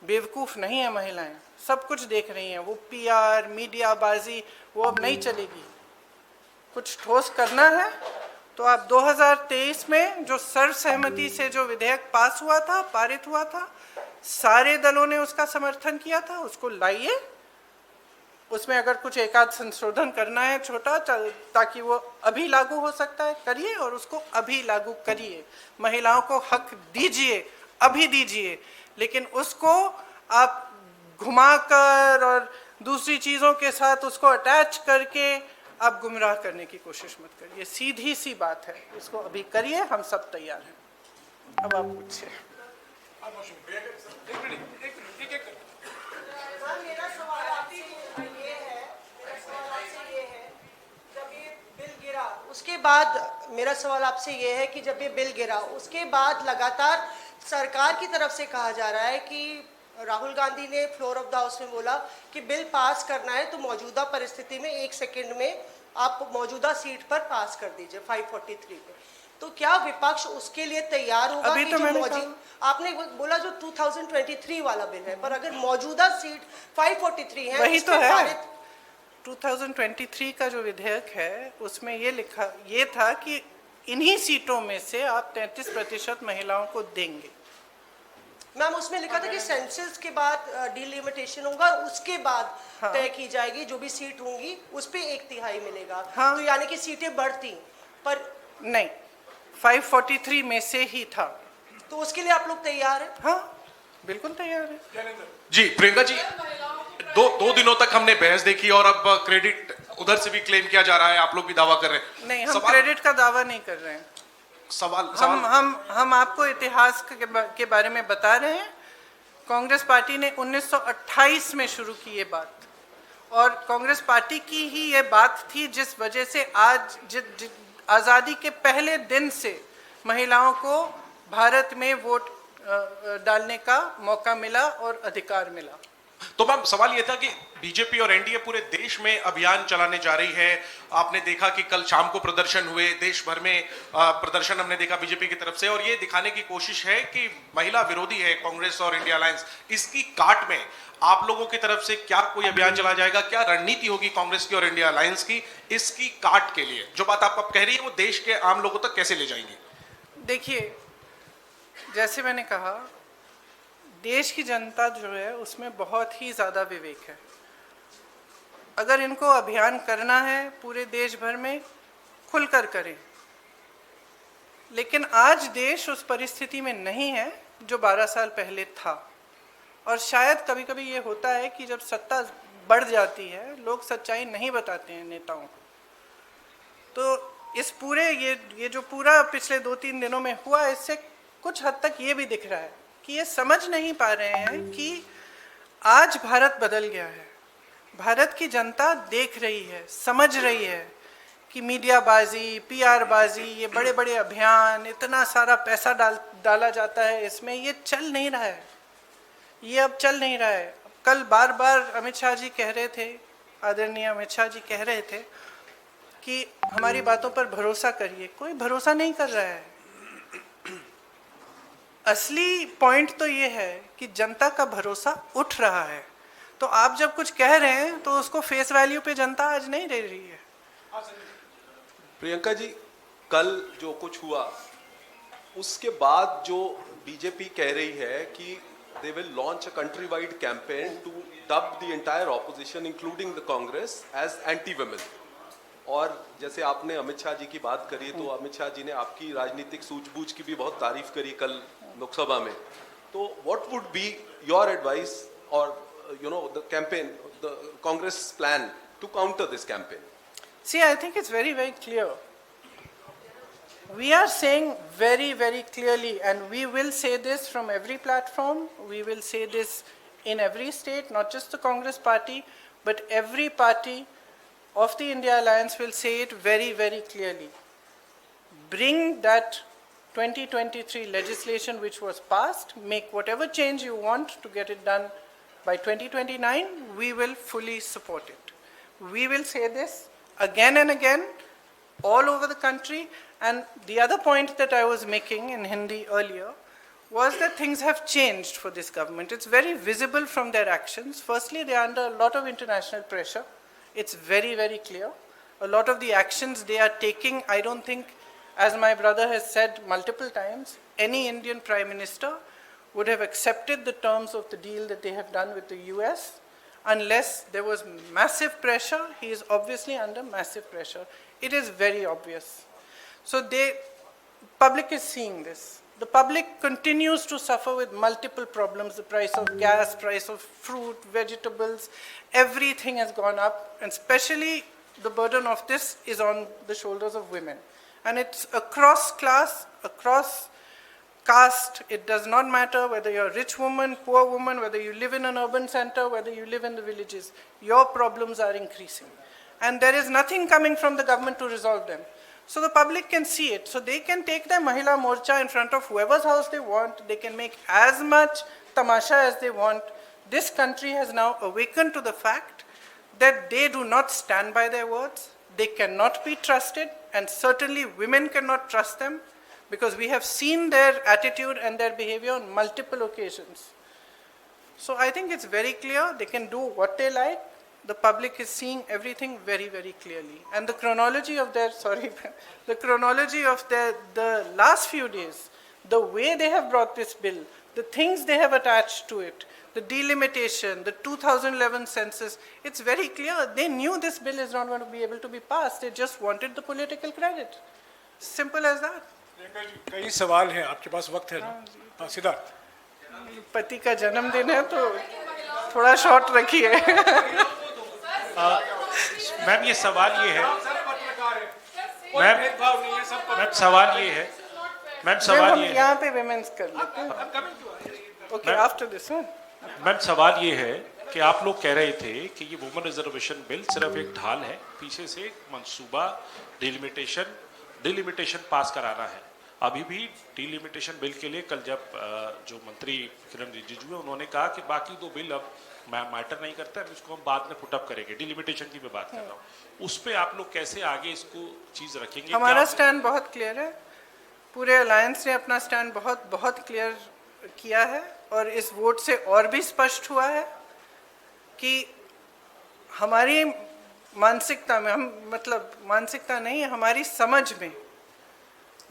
बेवकूफ़ नहीं है महिलाएं, सब कुछ देख रही हैं। वो पीआर मीडियाबाजी वो अब नहीं चलेगी। कुछ ठोस करना है तो आप 2023 में जो सर्वसहमति से जो विधेयक पास हुआ था, पारित हुआ था, सारे दलों ने उसका समर्थन किया था, उसको लाइए। उसमें अगर कुछ एकाध संशोधन करना है छोटा, ताकि वो अभी लागू हो सकता है, करिए और उसको अभी लागू करिए। महिलाओं को हक दीजिए, अभी दीजिए, लेकिन उसको आप घुमाकर और दूसरी चीज़ों के साथ उसको अटैच करके आप गुमराह करने की कोशिश मत करिए। सीधी सी बात है, इसको अभी करिए, हम सब तैयार हैं। अब आप पूछिए। मेरा सवाल आपसे ये है, जब ये बिल गिरा उसके बाद, मेरा सवाल आपसे ये है कि जब ये बिल गिरा उसके बाद लगातार सरकार की तरफ से कहा जा रहा है कि राहुल गांधी ने फ्लोर ऑफ द हाउस में बोला कि बिल पास करना है तो मौजूदा परिस्थिति में 1 सेकंड में आप मौजूदा सीट पर पास कर दीजिए 543 पे। तो क्या विपक्ष उसके लिए तैयार होगा? अभी कि तो जो मैंने आपने बोला जो 2023 वाला बिल है, पर अगर मौजूदा सीट 543 है, वही तो है। 2023 का जो विधेयक है उसमें ये था कि इन्हीं सीटों में से आप 33% महिलाओं को देंगे। मैम उसमें लिखा था कि सेंसस के बाद डिलिमिटेशन होगा, उसके बाद तय की जाएगी जो भी सीट होंगी उस पे 1/3 मिलेगा। तो यानी कि सीटें बढ़ती, पर नहीं, 543 में से ही था। तो उसके लिए आप लोग तैयार हैं? हाँ, बिल्कुल तैयार है। जी प्रियंका जी, दो दिनों तक हमने बहस देखी और अब क्रेडिट उधर से भी क्लेम किया जा रहा है, आप लोग भी दावा कर रहे हैं। नहीं, हम क्रेडिट का दावा नहीं कर रहे हैं। सवाल हम आपको इतिहास के बारे में बता रहे हैं। कांग्रेस पार्टी ने 1928 में शुरू की ये बात, और कांग्रेस पार्टी की ही ये बात थी जिस वजह से आज आज़ादी के पहले दिन से महिलाओं को भारत में वोट डालने का मौका मिला और अधिकार मिला। तो मैम सवाल ये था कि बीजेपी और एनडीए पूरे देश में अभियान चलाने जा रही है। आपने देखा कि कल शाम को प्रदर्शन हुए, देश भर में प्रदर्शन हमने देखा बीजेपी की तरफ से, और ये दिखाने की कोशिश है कि महिला विरोधी है कांग्रेस और इंडिया अलायंस। इसकी काट में आप लोगों की तरफ से क्या कोई अभियान चला जाएगा? क्या रणनीति होगी कांग्रेस की और इंडिया अलायंस की इसकी काट के लिए? जो बात आप अब कह रही है वो देश के आम लोगों तक कैसे ले जाएंगे? देखिए, जैसे मैंने कहा, देश की जनता जो है उसमें बहुत ही ज़्यादा विवेक है। अगर इनको अभियान करना है पूरे देश भर में, खुलकर करें। लेकिन आज देश उस परिस्थिति में नहीं है जो 12 साल पहले था। और शायद कभी कभी ये होता है कि जब सत्ता बढ़ जाती है, लोग सच्चाई नहीं बताते हैं नेताओं को। तो इस पूरे ये जो पूरा पिछले 2-3 दिनों में हुआ, इससे कुछ हद तक ये भी दिख रहा है कि ये समझ नहीं पा रहे हैं कि आज भारत बदल गया है। भारत की जनता देख रही है, समझ रही है कि मीडियाबाजी, पीआरबाजी, ये बड़े बड़े अभियान, इतना सारा पैसा डाला जाता है इसमें, ये चल नहीं रहा है। ये अब चल नहीं रहा है। कल बार बार अमित शाह जी कह रहे थे, आदरणीय अमित शाह जी कह रहे थे कि हमारी बातों पर भरोसा करिए। कोई भरोसा नहीं कर रहा है। असली पॉइंट तो ये है कि जनता का भरोसा उठ रहा है। तो आप जब कुछ कह रहे हैं तो उसको फेस वैल्यू पे जनता आज नहीं दे रही है। प्रियंका जी, कल जो कुछ हुआ उसके बाद जो बीजेपी कह रही है कि they will launch a country-wide campaign to dub the entire opposition including the Congress as anti-women। और जैसे आपने अमित शाह जी की बात करी, तो अमित शाह जी ने आपकी राजनीतिक सूझबूझ की भी बहुत तारीफ करी कल लोकसभा में। तो what would be your advice or the campaign, the Congress plan to counter this campaign? See, I think it's very, very clear. We are saying very, very clearly, and we will say this from every platform, we will say this in every state, not just the Congress party, but every party of the India Alliance will say it very, very clearly. Bring that 2023 legislation which was passed, make whatever change you want to get it done by 2029, we will fully support it. We will say this again and again, all over the country. And the other point that I was making in Hindi earlier was that things have changed for this government. It's very visible from their actions. Firstly, they are under a lot of international pressure. It's very, very clear. A lot of the actions they are taking, I don't think, as my brother has said multiple times, any Indian Prime Minister would have accepted the terms of the deal that they have done with the US unless there was massive pressure. He is obviously under massive pressure. It is very obvious. So public is seeing this. The public continues to suffer with multiple problems. The price of gas, price of fruit, vegetables, everything has gone up, and especially the burden of this is on the shoulders of women. And it's across class, across caste. It does not matter whether you're a rich woman, poor woman, whether you live in an urban center, whether you live in the villages. Your problems are increasing. And there is nothing coming from the government to resolve them. So the public can see it. So they can take their Mahila Morcha in front of whoever's house they want. They can make as much tamasha as they want. This country has now awakened to the fact that they do not stand by their words. They cannot be trusted, and certainly women cannot trust them, because we have seen their attitude and their behavior on multiple occasions. So I think it's very clear. They can do what they like. The public is seeing everything very, very clearly. And the chronology of their, the last few days, the way they have brought this bill, the things they have attached to it, the delimitation, the 2011 census, it's very clear. They knew this bill is not going to be able to be passed. They just wanted the political credit. Simple as that. कई सवाल हैं आपके पास, वक्त है ना? हाँ, सिद्धार्थ। पति का जन्मदिन है तो थोड़ा शॉर्ट रखिए। मैम ये सवाल ये है, मैम सवाल ये है, मैम सवाल ये है, यहाँ पे विमेंस कर लेते हैं। Okay, after this one. Ma'am सवाल ये है कि आप लोग कह रहे थे कि ये वुमेन रिजर्वेशन बिल सिर्फ एक ढाल है, पीछे से मंसूबा डिलिमिटेशन पास कराना है। अभी भी डिलिमिटेशन बिल के लिए कल जब जो मंत्री किरण रिजिजू है उन्होंने कहा कि बाकी दो बिल अब मैटर नहीं करता है, इसको हम बाद में पुटअप करेंगे। डिलिमिटेशन की मैं बात कर रहा हूँ, उस पे आप लोग कैसे आगे इसको चीज रखेंगे? हमारा स्टैंड बहुत क्लियर है। पूरे अलायंस ने अपना स्टैंड बहुत क्लियर किया है, और इस वोट से और भी स्पष्ट हुआ है कि हमारी मानसिकता में, मानसिकता नहीं, हमारी समझ में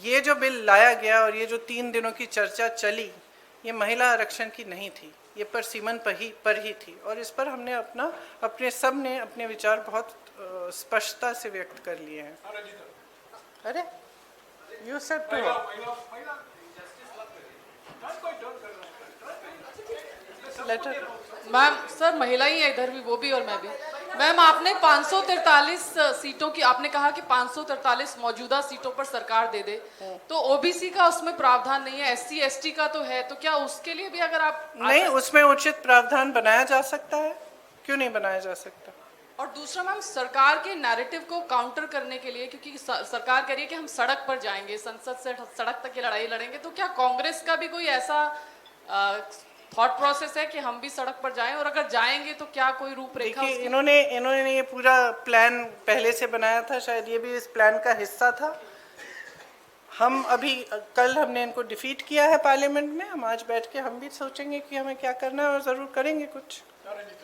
ये जो बिल लाया गया और ये जो 3 दिनों की चर्चा चली, ये महिला आरक्षण की नहीं थी, ये परसिमन पर ही थी। और इस पर हमने सब ने अपने विचार बहुत स्पष्टता से व्यक्त कर लिए हैं। अरे you said to letter. Ma'am sir, महिला ही है इधर भी, वो भी और मैं भी। मैम आपने 543 सीटों की, आपने कहा कि 543 मौजूदा सीटों पर सरकार दे दे, तो ओबीसी का उसमें प्रावधान नहीं है, एससी एसटी का तो है, तो क्या उसके लिए भी अगर आप नहीं, उसमें उचित प्रावधान बनाया जा सकता है, क्यों नहीं बनाया जा सकता? और दूसरा मैम, सरकार के नैरेटिव को काउंटर करने के लिए, क्योंकि सरकार कह रही है कि हम सड़क पर जाएंगे, संसद से सड़क तक की लड़ाई लड़ेंगे, तो क्या कांग्रेस का भी कोई ऐसा थॉट प्रोसेस है कि हम भी सड़क पर जाएं, और अगर जाएंगे तो क्या कोई रूपरेखा? इन्होंने ये पूरा प्लान पहले से बनाया था, शायद ये भी इस प्लान का हिस्सा था। कल हमने इनको डिफीट किया है पार्लियामेंट में। हम आज बैठ के हम भी सोचेंगे कि हमें क्या करना है, और जरूर करेंगे कुछ।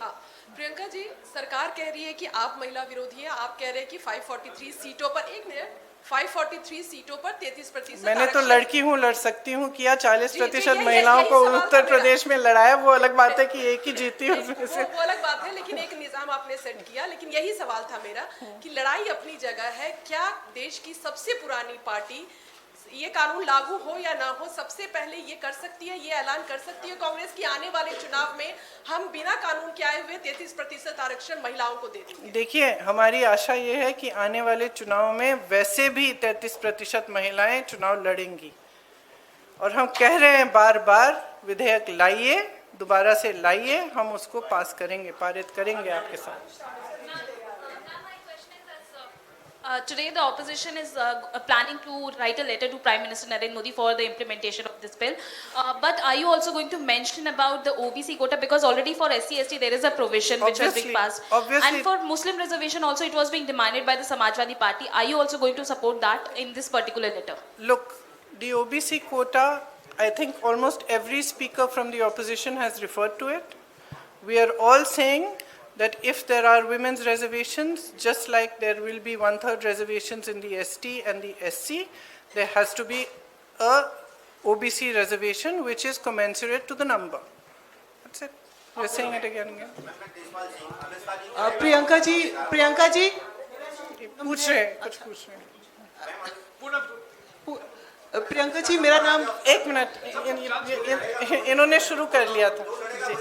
हाँ, प्रियंका जी, सरकार कह रही है कि आप महिला विरोधी हैं। आप कह रहे हैं कि 543 सीटों पर, 1 मिनट, 543 सीटों पर 33%। मैंने तो लड़की हूँ, लड़ सकती हूँ, किया 40% महिलाओं को उत्तर प्रदेश में लड़ाया, वो अलग बात है कि एक ही जीती उसमें से। वो अलग बात है, लेकिन एक निजाम आपने सेट किया। लेकिन यही सवाल था मेरा कि लड़ाई अपनी जगह है, क्या देश की सबसे पुरानी पार्टी ये कानून लागू हो या ना हो, सबसे पहले ये कर सकती है, ये ऐलान कर सकती है कांग्रेस की आने वाले चुनाव में हम बिना कानून के आए हुए 33% आरक्षण महिलाओं को दे देंगे? देखिए, हमारी आशा ये है कि आने वाले चुनाव में वैसे भी 33% महिलाएं चुनाव लड़ेंगी, और हम कह रहे हैं बार बार, विधेयक लाइए, दोबारा से लाइए, हम उसको पास करेंगे, पारित करेंगे आपके साथ। Today the opposition is planning to write a letter to Prime Minister Narendra Modi for the implementation of this bill. But are you also going to mention about the OBC quota, because already for SC ST there is a provision which has been passed. Obviously. And for Muslim reservation also it was being demanded by the Samajwadi Party. Are you also going to support that in this particular letter? Look, the OBC quota I think almost every speaker from the opposition has referred to it. We are all saying that if there are women's reservations, just like there will be 1/3 reservations in the ST and the SC, there has to be a OBC reservation which is commensurate to the number. That's it. We're saying it again and again. Priyanka ji पूछ रहे हैं, कुछ पूछ रहे हैं। प्रियंका जी मेरा नाम एक मिनट, इन्होंने शुरू कर लिया था जी।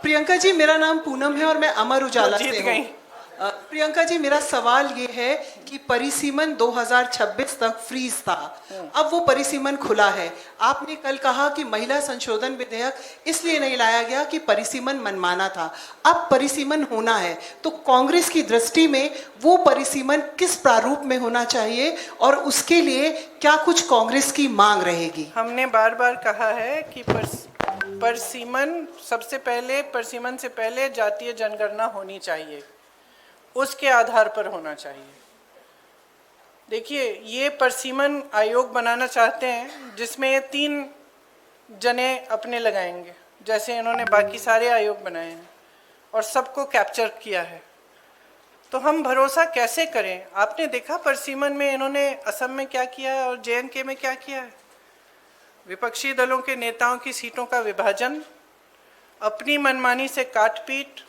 प्रियंका जी मेरा नाम पूनम है और मैं अमर उजाला जीत से गई। हूँ। प्रियंका जी मेरा सवाल ये है कि परिसीमन 2026 तक फ्रीज था, अब वो परिसीमन खुला है। आपने कल कहा कि महिला संशोधन विधेयक इसलिए नहीं लाया गया कि परिसीमन मनमाना था, अब परिसीमन होना है, तो कांग्रेस की दृष्टि में वो परिसीमन किस प्रारूप में होना चाहिए और उसके लिए क्या कुछ कांग्रेस की मांग रहेगी? हमने बार बार कहा है कि परिसीमन परिसीमन से पहले जातीय जनगणना होनी चाहिए, उसके आधार पर होना चाहिए। देखिए, ये परिसीमन आयोग बनाना चाहते हैं जिसमें ये 3 जने अपने लगाएंगे, जैसे इन्होंने बाकी सारे आयोग बनाए हैं और सबको कैप्चर किया है। तो हम भरोसा कैसे करें? आपने देखा परिसीमन में इन्होंने असम में क्या किया है और JNK में क्या किया है। विपक्षी दलों के नेताओं की सीटों का विभाजन, अपनी मनमानी से काट-पीट।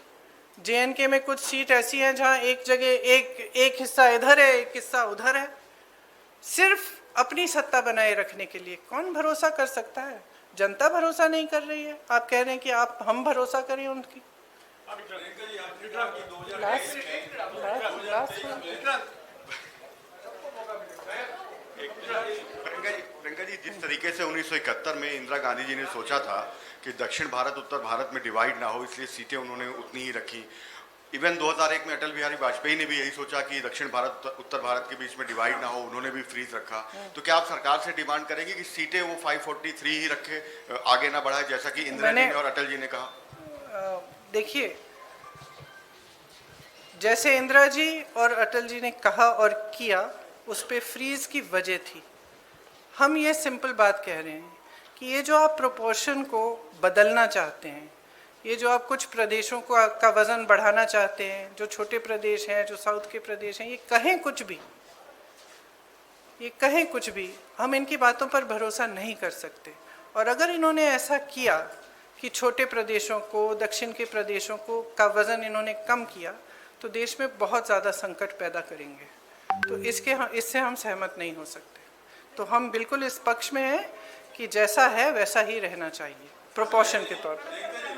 JNK में कुछ सीट ऐसी हैं जहां एक जगह एक हिस्सा इधर है, एक हिस्सा उधर है, सिर्फ अपनी सत्ता बनाए रखने के लिए। कौन भरोसा कर सकता है? जनता भरोसा नहीं कर रही है। आप कह रहे हैं कि हम भरोसा करें उनकी। प्रियंका जी, जिस तरीके से 1971 में इंदिरा गांधी जी ने सोचा था कि दक्षिण भारत उत्तर भारत में डिवाइड ना हो, इसलिए सीटें उन्होंने उतनी ही रखी। इवन 2001 में अटल बिहारी वाजपेयी ने भी यही सोचा कि दक्षिण भारत उत्तर भारत के बीच में डिवाइड ना हो, उन्होंने भी फ्रीज रखा। तो क्या आप सरकार से डिमांड करेंगे कि सीटें वो 543 ही रखे, आगे ना बढ़ाए, जैसा कि इंदिरा जी ने और अटल जी ने कहा? देखिए, जैसे इंदिरा जी और अटल जी ने कहा और किया, उस पे फ्रीज की वजह थी। हम ये सिंपल बात कह रहे हैं कि ये जो आप प्रोपोर्शन को बदलना चाहते हैं, ये जो आप कुछ प्रदेशों को का वज़न बढ़ाना चाहते हैं, जो छोटे प्रदेश हैं, जो साउथ के प्रदेश हैं, ये कहें कुछ भी, हम इनकी बातों पर भरोसा नहीं कर सकते। और अगर इन्होंने ऐसा किया कि छोटे प्रदेशों को, दक्षिण के प्रदेशों को का वज़न इन्होंने कम किया, तो देश में बहुत ज़्यादा संकट पैदा करेंगे। तो इससे हम सहमत नहीं हो सकते। तो हम बिल्कुल इस पक्ष में हैं कि जैसा है वैसा ही रहना चाहिए, प्रोपोर्शन के तौर पर।